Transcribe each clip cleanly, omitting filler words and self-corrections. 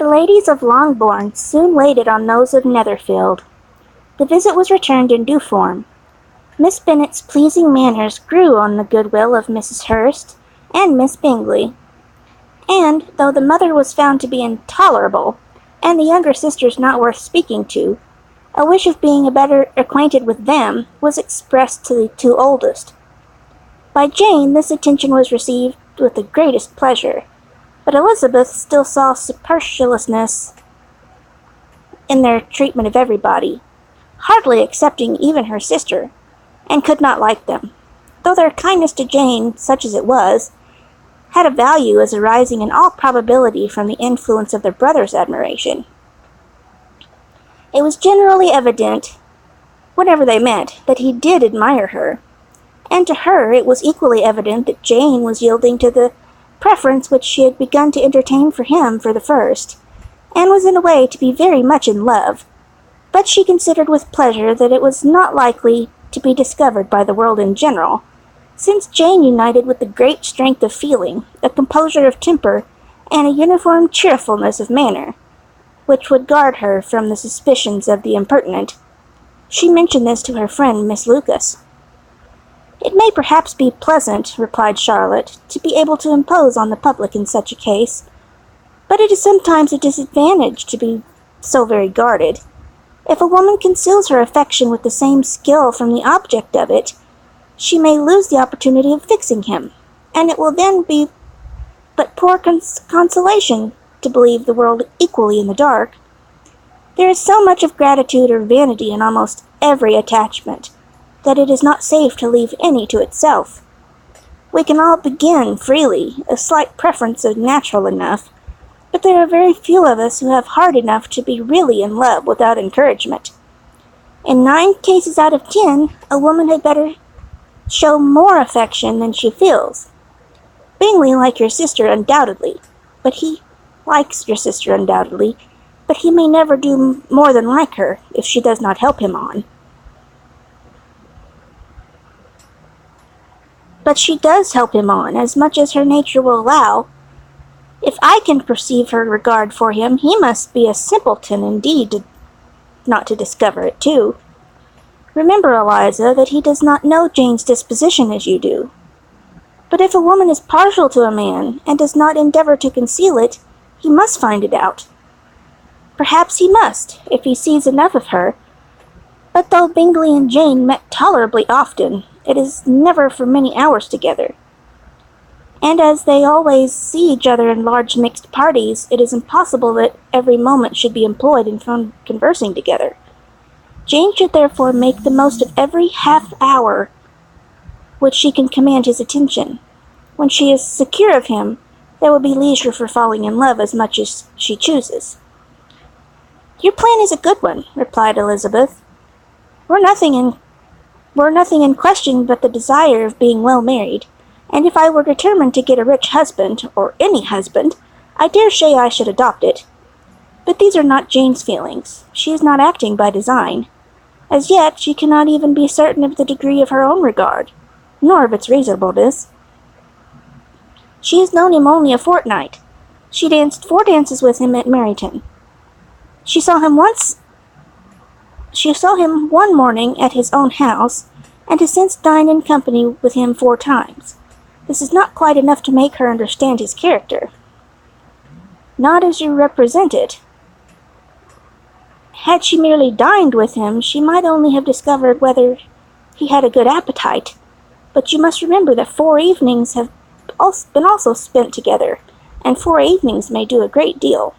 The ladies of Longbourn soon waited on those of Netherfield. The visit was returned in due form. Miss Bennet's pleasing manners grew on the goodwill of Mrs. Hurst and Miss Bingley, and, though the mother was found to be intolerable, and the younger sisters not worth speaking to, a wish of being better acquainted with them was expressed to the two oldest. By Jane this attention was received with the greatest pleasure, but Elizabeth still saw superciliousness in their treatment of everybody, hardly excepting even her sister, and could not like them, though their kindness to Jane, such as it was, had a value as arising in all probability from the influence of their brother's admiration. It was generally evident, whatever they meant, that he did admire her, and to her it was equally evident that Jane was yielding to the preference which she had begun to entertain for him for the first, and was in a way to be very much in love, but she considered with pleasure that it was not likely to be discovered by the world in general, since Jane united with the great strength of feeling, a composure of temper, and a uniform cheerfulness of manner, which would guard her from the suspicions of the impertinent. She mentioned this to her friend Miss Lucas. "It may perhaps be pleasant," replied Charlotte, "to be able to impose on the public in such a case, but it is sometimes a disadvantage to be so very guarded. If a woman conceals her affection with the same skill from the object of it, she may lose the opportunity of fixing him, and it will then be but poor consolation to believe the world equally in the dark. There is so much of gratitude or vanity in almost every attachment, that it is not safe to leave any to itself. We can all begin freely, a slight preference is natural enough, but there are very few of us who have heart enough to be really in love without encouragement. In 9 cases out of 10, a woman had better show more affection than she feels. Bingley likes your sister undoubtedly, but he may never do more than like her, if she does not help him on. But she does help him on, as much as her nature will allow. If I can perceive her regard for him, he must be a simpleton indeed not to discover it too. Remember, Eliza, that he does not know Jane's disposition as you do. But if a woman is partial to a man, and does not endeavor to conceal it, he must find it out. Perhaps he must, if he sees enough of her. But though Bingley and Jane met tolerably often, it is never for many hours together. And as they always see each other in large mixed parties, it is impossible that every moment should be employed in conversing together. Jane should therefore make the most of every half-hour which she can command his attention. When she is secure of him, there will be leisure for falling in love as much as she chooses. "Your plan is a good one," replied Elizabeth. We're nothing in question but the desire of being well married, and if I were determined to get a rich husband, or any husband, I dare say I should adopt it. But these are not Jane's feelings. She is not acting by design. As yet, she cannot even be certain of the degree of her own regard, nor of its reasonableness. She has known him only a fortnight. She danced 4 dances with him at Meryton. She saw him one morning at his own house, and has since dined in company with him 4 times. This is not quite enough to make her understand his character. Not as you represent it. Had she merely dined with him, she might only have discovered whether he had a good appetite, but you must remember that 4 evenings have been also spent together, and 4 evenings may do a great deal.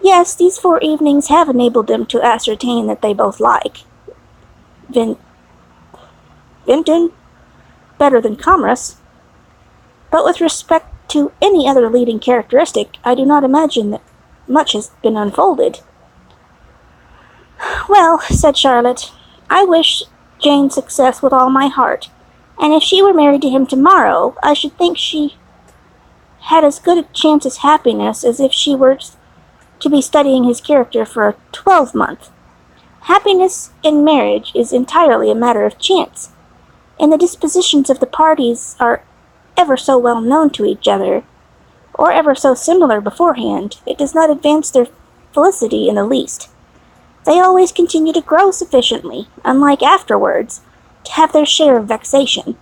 Yes, these 4 evenings have enabled them to ascertain that they both like Vinton better than Commerce, but with respect to any other leading characteristic, I do not imagine that much has been unfolded. "Well," said Charlotte, "I wish Jane success with all my heart, and if she were married to him tomorrow, I should think she had as good a chance of happiness as if she were to be studying his character for a 12-month. Happiness in marriage is entirely a matter of chance, and the dispositions of the parties are ever so well known to each other, or ever so similar beforehand, it does not advance their felicity in the least. They always continue to grow sufficiently, unlike afterwards, to have their share of vexation.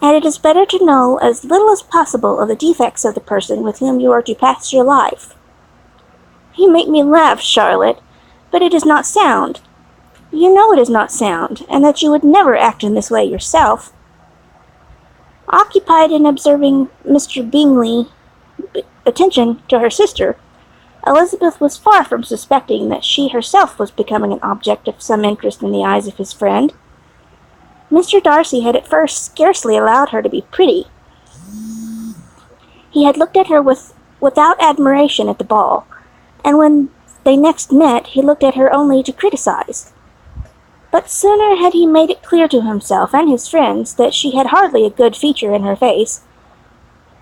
And it is better to know as little as possible of the defects of the person with whom you are to pass your life. You make me laugh, Charlotte, but it is not sound. You know it is not sound, and that you would never act in this way yourself. Occupied in observing Mr. Bingley's attention to her sister, Elizabeth was far from suspecting that she herself was becoming an object of some interest in the eyes of his friend. Mr. Darcy had at first scarcely allowed her to be pretty. He had looked at her without admiration at the ball, and when they next met he looked at her only to criticize. But sooner had he made it clear to himself and his friends that she had hardly a good feature in her face,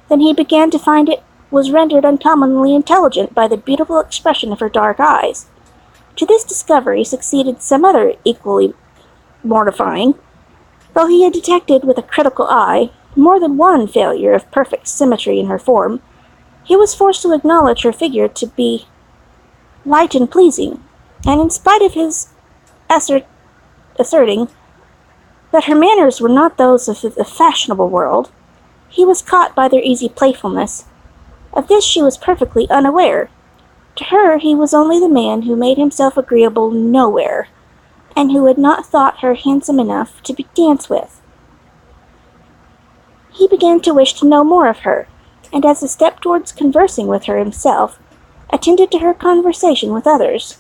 than he began to find it was rendered uncommonly intelligent by the beautiful expression of her dark eyes. To this discovery succeeded some other equally mortifying. Though he had detected with a critical eye more than one failure of perfect symmetry in her form, he was forced to acknowledge her figure to be light and pleasing, and in spite of his asserting that her manners were not those of the fashionable world, he was caught by their easy playfulness. Of this she was perfectly unaware. To her he was only the man who made himself agreeable nowhere, and who had not thought her handsome enough to dance with. He began to wish to know more of her, and as a step towards conversing with her himself, attended to her conversation with others.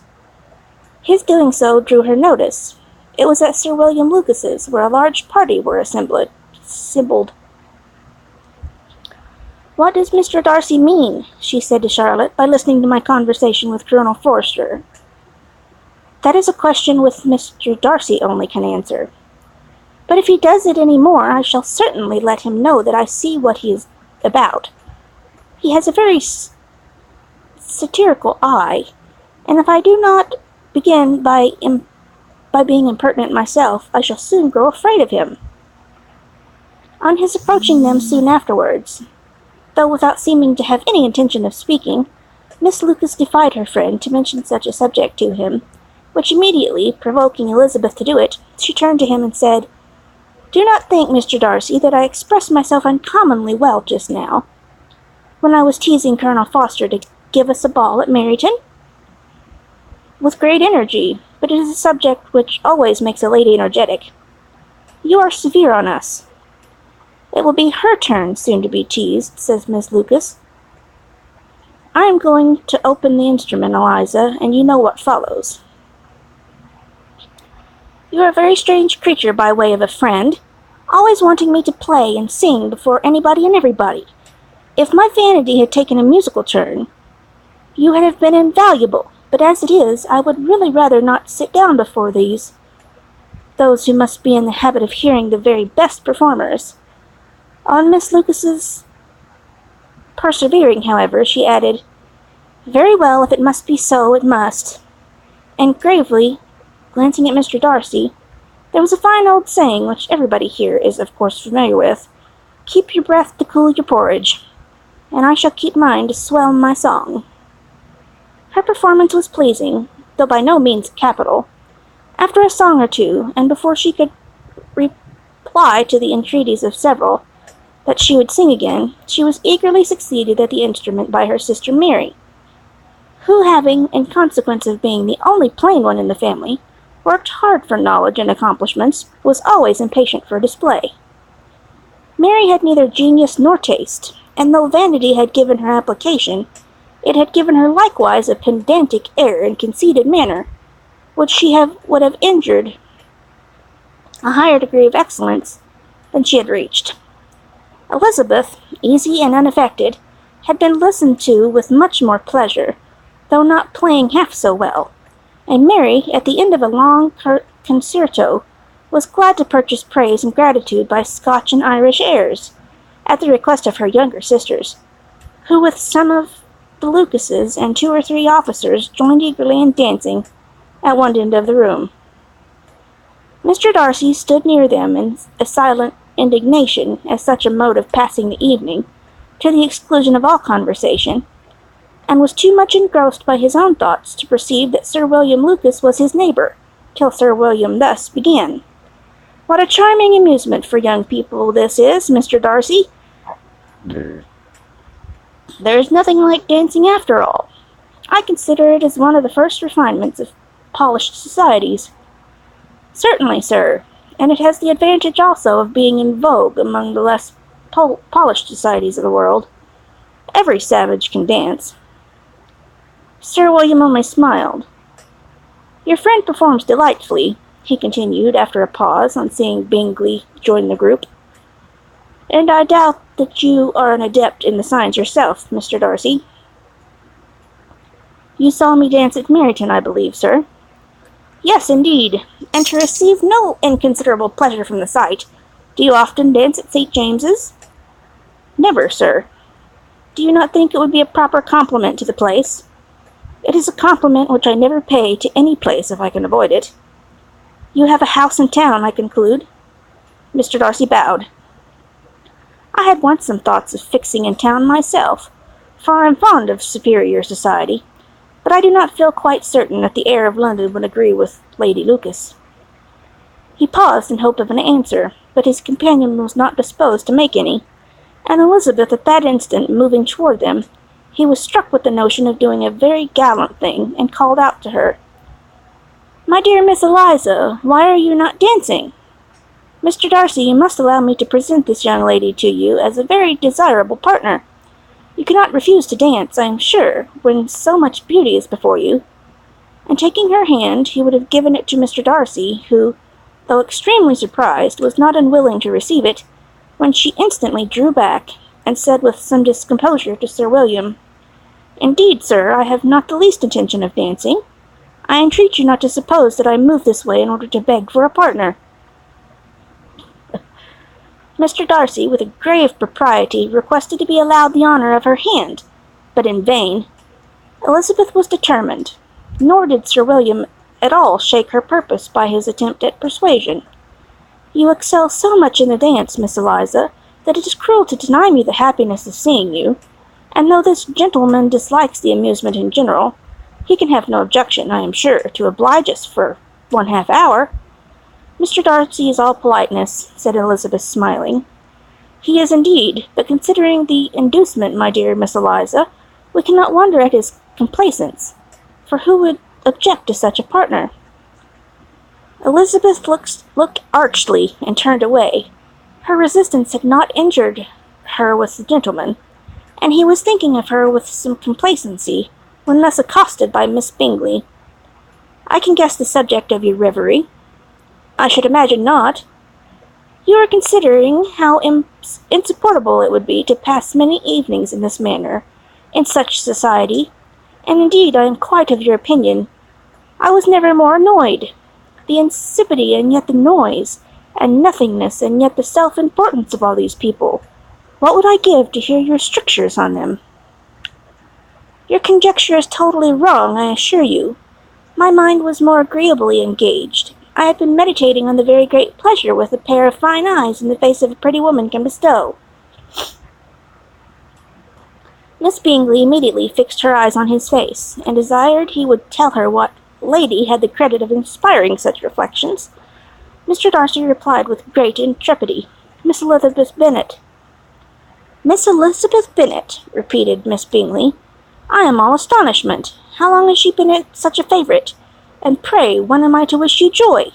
His doing so drew her notice. It was at Sir William Lucas's, where a large party were assembled. "What does Mr. Darcy mean," she said to Charlotte, "by listening to my conversation with Colonel Forster?" "That is a question which Mr. Darcy only can answer. But if he does it any more, I shall certainly let him know that I see what he is about. He has a very satirical eye, and if I do not begin by being impertinent myself, I shall soon grow afraid of him." On his approaching them soon afterwards, though without seeming to have any intention of speaking, Miss Lucas defied her friend to mention such a subject to him, which immediately, provoking Elizabeth to do it, she turned to him and said, "Do not think, Mr. Darcy, that I expressed myself uncommonly well just now, when I was teasing Colonel Forster to give us a ball at Meryton." "With great energy, but it is a subject which always makes a lady energetic. You are severe on us." "It will be her turn soon to be teased," says Miss Lucas. "I am going to open the instrument, Eliza, and you know what follows." "You are a very strange creature by way of a friend, always wanting me to play and sing before anybody and everybody. If my vanity had taken a musical turn, you would have been invaluable, but as it is, I would really rather not sit down before those who must be in the habit of hearing the very best performers." On Miss Lucas's persevering, however, she added, "Very well, if it must be so, it must." And gravely, glancing at Mr. Darcy, there was a fine old saying which everybody here is of course familiar with, "Keep your breath to cool your porridge," and I shall keep mine to swell my song. Her performance was pleasing, though by no means capital. After a song or two, and before she could reply to the entreaties of several that she would sing again, she was eagerly succeeded at the instrument by her sister Mary, who, having, in consequence of being the only plain one in the family, worked hard for knowledge and accomplishments, was always impatient for display. Mary had neither genius nor taste, and though vanity had given her application, it had given her likewise a pedantic air and conceited manner, which would have injured a higher degree of excellence than she had reached. Elizabeth, easy and unaffected, had been listened to with much more pleasure, though not playing half so well, and Mary, at the end of a long concerto, was glad to purchase praise and gratitude by Scotch and Irish airs, at the request of her younger sisters, who with some of the Lucases and 2 or 3 officers joined eagerly in dancing at one end of the room. Mr. Darcy stood near them in a silent indignation at such a mode of passing the evening, to the exclusion of all conversation, and was too much engrossed by his own thoughts to perceive that Sir William Lucas was his neighbour, till Sir William thus began. "What a charming amusement for young people this is, Mr. Darcy. There is nothing like dancing after all. I consider it as one of the first refinements of polished societies." "Certainly, sir, and it has the advantage also of being in vogue among the less polished societies of the world. Every savage can dance." Sir William only smiled. "Your friend performs delightfully," he continued after a pause on seeing Bingley join the group. "And I doubt that you are an adept in the signs yourself, Mr. Darcy." "You saw me dance at Meryton, I believe, sir?" "Yes, indeed, and to receive no inconsiderable pleasure from the sight. Do you often dance at St. James's?" "Never, sir." "Do you not think it would be a proper compliment to the place?" "It is a compliment which I never pay to any place if I can avoid it." "You have a house in town, I conclude?" Mr. Darcy bowed. "I had once some thoughts of fixing in town myself, for I am fond of superior society, but I do not feel quite certain that the air of London would agree with Lady Lucas." He paused in hope of an answer, but his companion was not disposed to make any, and Elizabeth at that instant moving toward them, he was struck with the notion of doing a very gallant thing, and called out to her, "My dear Miss Eliza, why are you not dancing? Mr. Darcy, you must allow me to present this young lady to you as a very desirable partner. You cannot refuse to dance, I am sure, when so much beauty is before you." And taking her hand, he would have given it to Mr. Darcy, who, though extremely surprised, was not unwilling to receive it, when she instantly drew back, and said with some discomposure to Sir William, "Indeed, sir, I have not the least intention of dancing. I entreat you not to suppose that I move this way in order to beg for a partner." Mr. Darcy, with a grave propriety, requested to be allowed the honour of her hand, but in vain. Elizabeth was determined, nor did Sir William at all shake her purpose by his attempt at persuasion. "You excel so much in the dance, Miss Eliza, that it is cruel to deny me the happiness of seeing you, and though this gentleman dislikes the amusement in general, he can have no objection, I am sure, to oblige us for 1/2 hour." "Mr. Darcy is all politeness," said Elizabeth, smiling. "He is indeed, but considering the inducement, my dear Miss Eliza, we cannot wonder at his complaisance, for who would object to such a partner?" Elizabeth looked archly and turned away. Her resistance had not injured her with the gentleman, and he was thinking of her with some complacency, when thus accosted by Miss Bingley. "I can guess the subject of your reverie." "I should imagine not." "You are considering how insupportable it would be to pass many evenings in this manner, in such society, and indeed I am quite of your opinion. I was never more annoyed. The insipidity and yet the noise, and nothingness and yet the self-importance of all these people. What would I give to hear your strictures on them?" "Your conjecture is totally wrong, I assure you. My mind was more agreeably engaged. I had been meditating on the very great pleasure with a pair of fine eyes in the face of a pretty woman can bestow." Miss Bingley immediately fixed her eyes on his face, and desired he would tell her what lady had the credit of inspiring such reflections. Mr. Darcy replied with great intrepidity, "Miss Elizabeth Bennet." "Miss Elizabeth Bennet," repeated Miss Bingley. "I am all astonishment. How long has she been such a favourite? And pray, when am I to wish you joy?"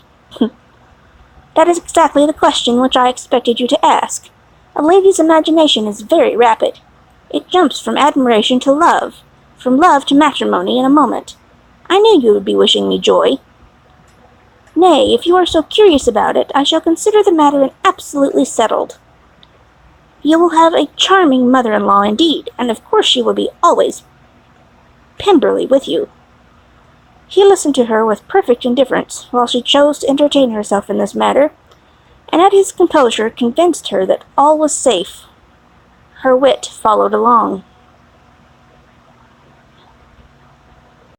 "That is exactly the question which I expected you to ask. A lady's imagination is very rapid. It jumps from admiration to love, from love to matrimony in a moment. I knew you would be wishing me joy." "Nay, if you are so curious about it, I shall consider the matter absolutely settled. You will have a charming mother-in-law indeed, and of course she will be always Pemberley with you." He listened to her with perfect indifference, while she chose to entertain herself in this matter, and at his composure convinced her that all was safe. Her wit followed along.